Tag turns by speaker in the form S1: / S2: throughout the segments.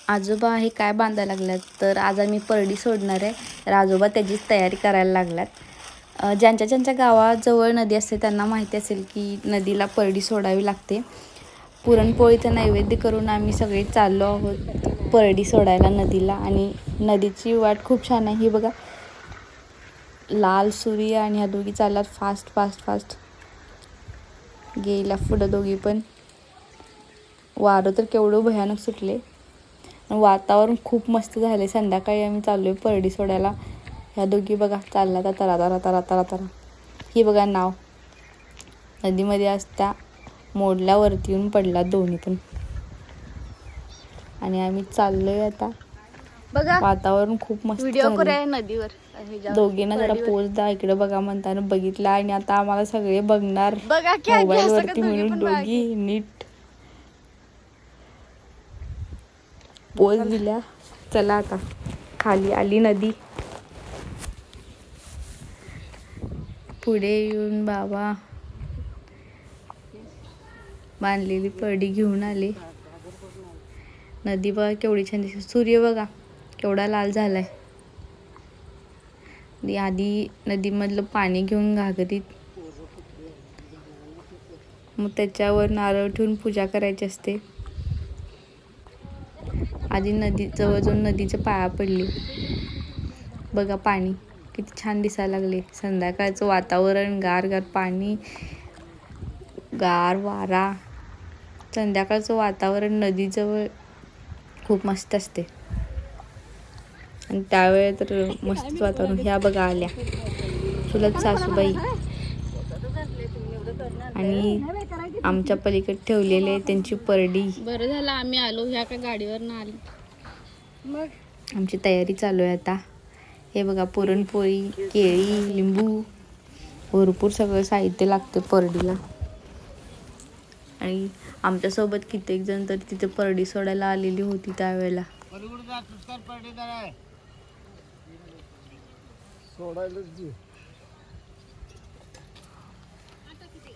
S1: आजोबा हे काय बांधायला लागल्यात तर आज आम्ही परडी सोडणार आहे. तर आजोबा त्याचीच तयारी करायला लागल्यात. ज्यांच्या ज्यांच्या गावाजवळ नदी असते त्यांना माहिती असेल की नदीला परडी सोडावी लागते. पुरणपोळीचं नैवेद्य करून आम्ही सगळे चाललो आहोत परडी सोडायला नदीला. आणि नदीची वाट खूप छान आहे. ही बघा, लाल सूर्य आणि ह्या दोघी चालल्यात फास्ट फास्ट फास्ट. गेला पुढं दोघी पण. वारं तर केवढं भयानक सुटले. वातावरण खूप मस्त झाले. संध्याकाळी आम्ही चाललोय परडी सोडायला. ह्या दोघी बघा चालला तर तरा तरा तरा तरा तरा. ही बघा नाव नदीमध्ये असत्या मोडल्यावरती येऊन पडला दोन्ही पण. आणि आम्ही चाललोय आता. बघा वातावरण खूप मस्त झालंय.
S2: नदीवर
S1: दोघींना जरा पोच द्या इकडे बघा म्हणताना बघितला. आणि आता आम्हाला सगळे बघणार मोबाईल वरती म्हणून दोघी नीट पोच दिल्या. चला आता खाली आली नदी. पुढे येऊन बाबा बांधलेली परडी घेऊन आले. नदी बघा केवढी छान दिसते. सूर्य बघा केवढा लाल झालाय. आधी नदीमधलं पाणी घेऊन घागरीत मग त्याच्यावर नारळ ठेवून पूजा करायची असते. आधी नदी जवळ जाऊन नदीच्या पाया पडली. बघा पाणी किती छान दिसायला लागले. संध्याकाळचं वातावरण, गार गार पाणी, गार वारा. संध्याकाळचं वातावरण नदीजवळ खूप मस्त असते. आणि त्यावेळे तर मस्त वातावरण. ह्या बघा आल्या चुलत सासूबाई. आणि आमच्या पलीकडे ठेवलेले त्यांची परडी.
S2: बरं झालं आम्ही आलो. ह्या का गाडीवर ना आली. मग
S1: आमची तयारी चालू आहे आता. हे बघा पुरणपोळी, केळी, लिंबू, भरपूर सगळं साहित्य लागते परडीला. आणि आमच्यासोबत कित्येक जण तर तिथे परडी सोडायला आलेली होती त्यावेळेला.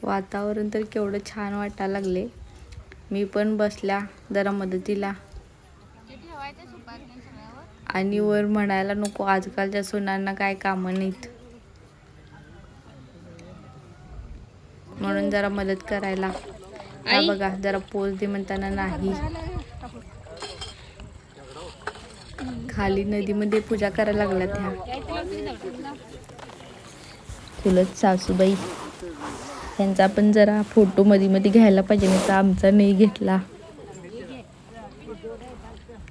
S1: वातावरण तर केवढं छान वाटायला लागले. मी पण बसल्या जरा मदतीला. आणि वर म्हणायला नको आजकालच्या सुनांना काय कामं नाहीत म्हणून जरा मदत करायला. हा बघा जरा पोच दे म्हणताना नाही. खाली नदीमध्ये पूजा करायला लागल्यात ह्या चुलत सासूबाई. त्यांचा पण जरा फोटो मध्ये मध्ये घ्यायला पाहिजे, नाही तर आमचा नाही घेतला.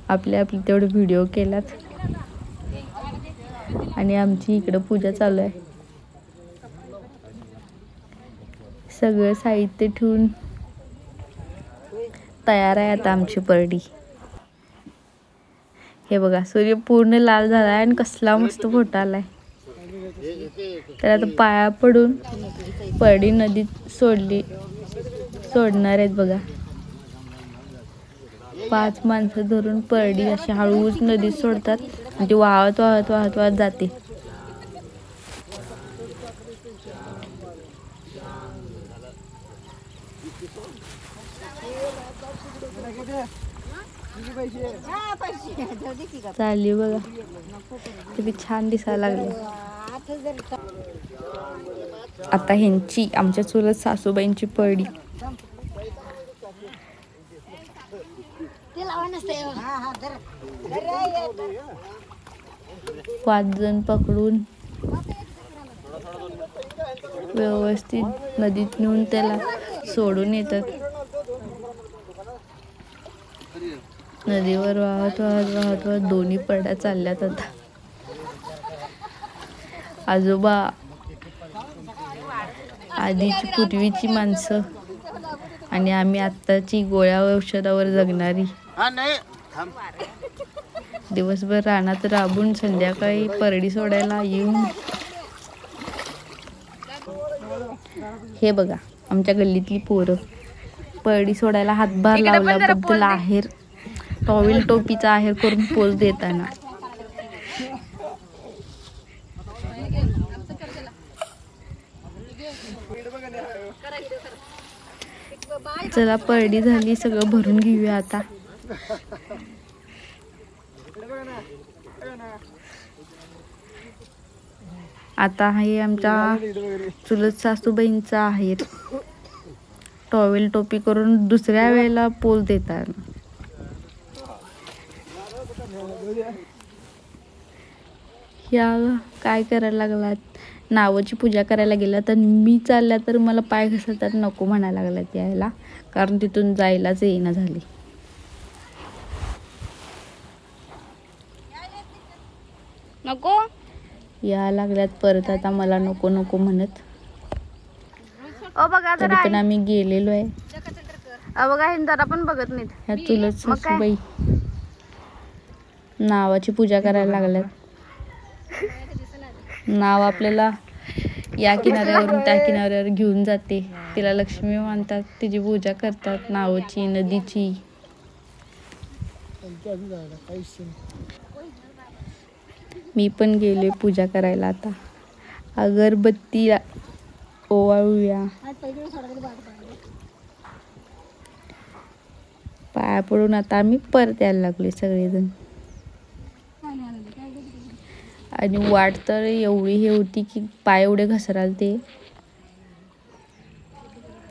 S1: आपले तेवढे व्हिडिओ केलात. आणि आमची इकडं पूजा चालू आहे. सगळं साहित्य ठेवून तयार आहे आता आमची परडी. हे बघा सूर्य पूर्ण लाल झालाय आणि कसला मस्त फोटो आलाय. तर आता पाया पडून परडी नदीत सोडणार आहेत बघा. 5 माणसं धरून परडी अशी हळूच नदीत सोडतात आणि ती वाहत वाहत वाहत वाहत जाते. चालली बघा किती छान दिसायला लागले. आता ह्यांची आमच्या चुलत सासूबाईंची परडी. 5 जण पकडून व्यवस्थित नदीत नेऊन त्याला सोडून येतात. नदीवर वाहत वाहत वाहत वाहत दोन्ही परड्या चालल्यात आता. आजोबा, आधीची पूर्वीची माणसं आणि आम्ही आत्ताची गोळ्या औषधावर जगणारी. दिवसभर रानात राबून संध्याकाळी परडी सोडायला येऊन. हे बघा आमच्या गल्लीतली पोरं परडी सोडायला हातभार लावल्याबद्दल आहेर टॉवेल टोपीचा आहेर करून पोच देताना. चला परडी झाली, सगळं भरून घेऊया आता. आता आहे आमच्या चुलत सासूबाईंचा आहे टॉवेल टोपी करून दुसऱ्या वेळेला पोल देतात. ह्या काय करायला लागलात, नावाची पूजा करायला गेला तर मी चालल्या तर मला पाय घसरतात, नको म्हणायला लागलात यायला, कारण तिथून जायलाच येईना झाली.
S2: नको
S1: या लागल्यात परत आता मला नको नको म्हणत.
S2: बघा
S1: तरी पण आम्ही गेलेलो आहे.
S2: बघा हे जरा पण बघत नाहीत.
S1: ह्या चुलत सासूबाई नावाची पूजा करायला लागल्यात. नाव आपल्याला या किनाऱ्यावरून त्या किनाऱ्यावर घेऊन जाते. तिला लक्ष्मी मानतात, तिची पूजा करतात, नावाची नदीची. मी पण गेले पूजा करायला. आता अगरबत्ती ओवाळूया, पाया पडून आता आम्ही परत यायला लागले सगळेजण. आणि वाट तर एवढी हे होती की पाय एवढे घसराल ते.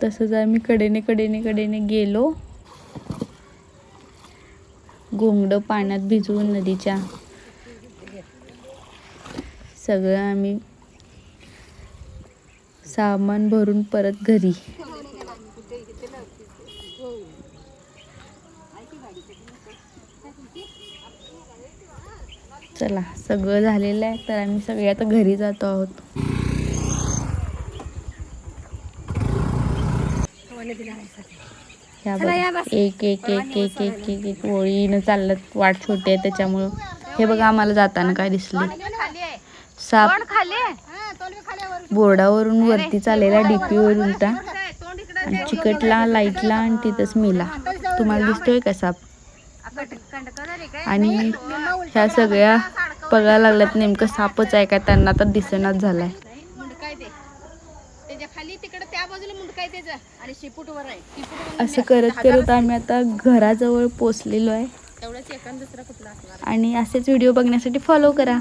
S1: तसंच आम्ही कडेने गेलो. घोंगडं पाण्यात भिजवून नदीच्या सगळं आम्ही सामान भरून परत घरी. चला सगळं झालेलं आहे तर आम्ही सगळे आता घरी जातो आहोत. ह्या बघा, एक ओळीनं चालत, वाट छोटी आहे त्याच्यामुळं. हे बघा आम्हाला जाताना काय दिसले, साप बोर्डावरून वरती चाललेला डीपीवरून त्या आणि चिकटला लाईटला आणि तिथंच मेला. तुम्हाला दिसतोय का साप? आणि ह्या सगळ्या बघायला लागल्यात नेमकं सापच आहे का, त्यांना तर दिसेनाच झालाय. असं करत करत आम्ही आता घराजवळ पोचलेलो आहे. आणि असेच व्हिडिओ बघण्यासाठी फॉलो करा.